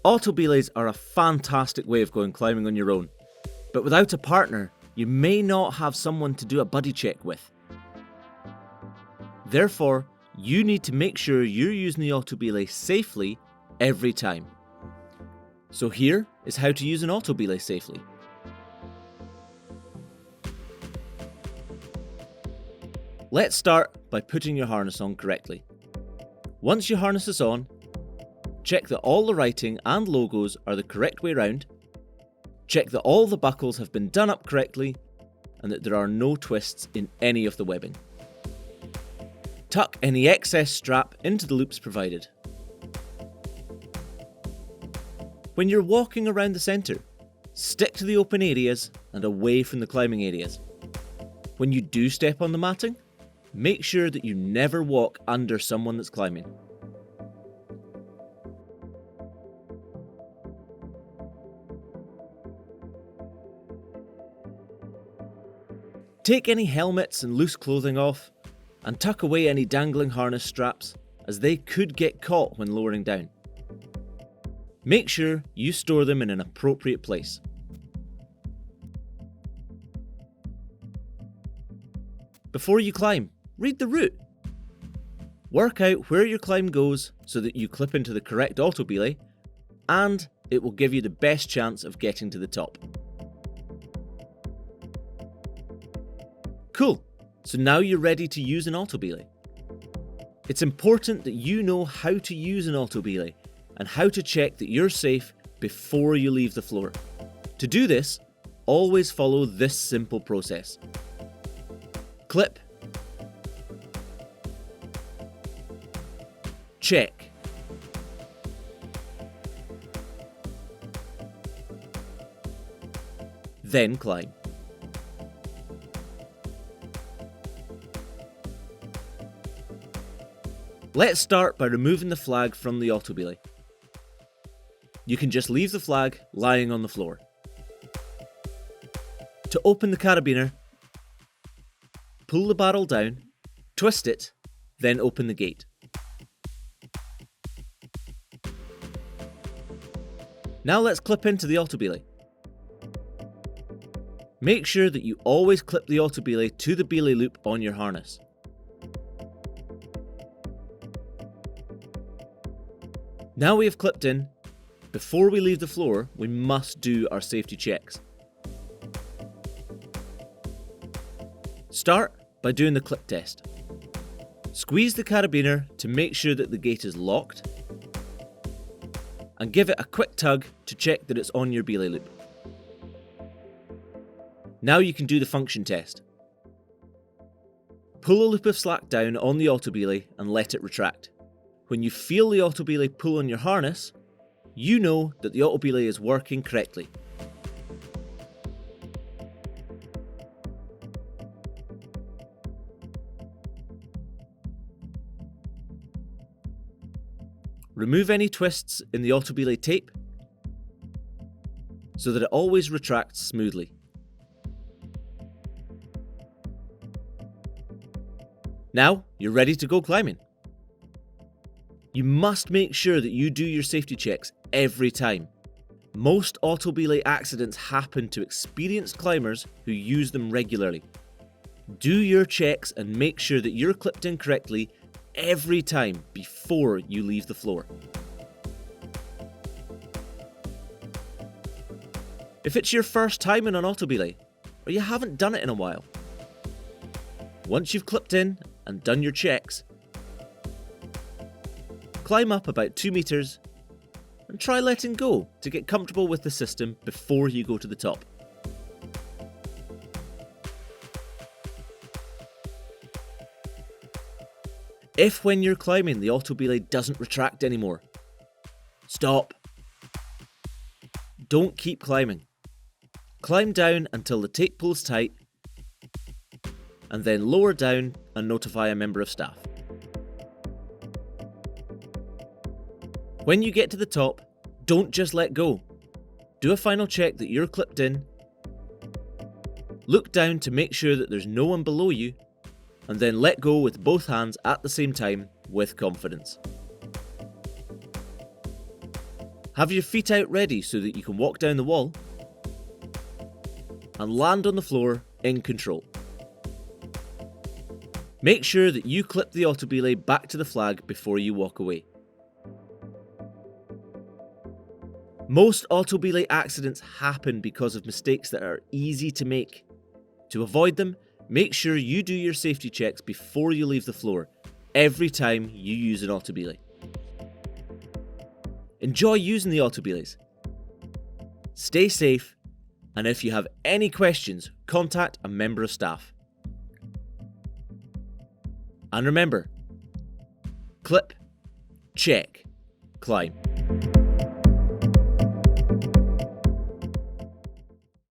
Autobelays are a fantastic way of going climbing on your own, but without a partner, you may not have someone to do a buddy check with. Therefore, you need to make sure you're using the Autobelay safely every time. So here is how to use an Autobelay safely. Let's start by putting your harness on correctly. Once your harness is on, check that all the writing and logos are the correct way around, check that all the buckles have been done up correctly, and that there are no twists in any of the webbing. Tuck any excess strap into the loops provided. When you're walking around the centre, stick to the open areas and away from the climbing areas. When you do step on the matting, make sure that you never walk under someone that's climbing. Take any helmets and loose clothing off, and tuck away any dangling harness straps, as they could get caught when lowering down. Make sure you store them in an appropriate place. Before you climb, read the route. Work out where your climb goes so that you clip into the correct Autobelay, and it will give you the best chance of getting to the top. Cool, so now you're ready to use an Autobelay. It's important that you know how to use an Autobelay and how to check that you're safe before you leave the floor. To do this, always follow this simple process. Clip, check, then climb. Let's start by removing the flag from the Autobelay. You can just leave the flag lying on the floor. To open the carabiner, pull the barrel down, twist it, then open the gate. Now let's clip into the Autobelay. Make sure that you always clip the Autobelay to the belay loop on your harness. Now we have clipped in, before we leave the floor, we must do our safety checks. Start by doing the clip test. Squeeze the carabiner to make sure that the gate is locked, and give it a quick tug to check that it's on your belay loop. Now you can do the function test. Pull a loop of slack down on the Autobelay and let it retract. When you feel the Autobelay pull on your harness, you know that the Autobelay is working correctly. Remove any twists in the Autobelay tape so that it always retracts smoothly. Now you're ready to go climbing. You must make sure that you do your safety checks every time. Most Autobelay accidents happen to experienced climbers who use them regularly. Do your checks and make sure that you're clipped in correctly every time before you leave the floor. If it's your first time in an Autobelay, or you haven't done it in a while, once you've clipped in and done your checks, climb up about 2 meters and try letting go to get comfortable with the system before you go to the top. If when you're climbing the Autobelay doesn't retract anymore, stop. Don't keep climbing. Climb down until the tape pulls tight, and then lower down and notify a member of staff. When you get to the top, don't just let go. Do a final check that you're clipped in. Look down to make sure that there's no one below you, and then let go with both hands at the same time with confidence. Have your feet out ready so that you can walk down the wall. And land on the floor in control. Make sure that you clip the Autobelay back to the flag before you walk away. Most Autobelay accidents happen because of mistakes that are easy to make. To avoid them, make sure you do your safety checks before you leave the floor, every time you use an Autobelay. Enjoy using the Autobelays. Stay safe, and if you have any questions, contact a member of staff. And remember, clip, check, climb.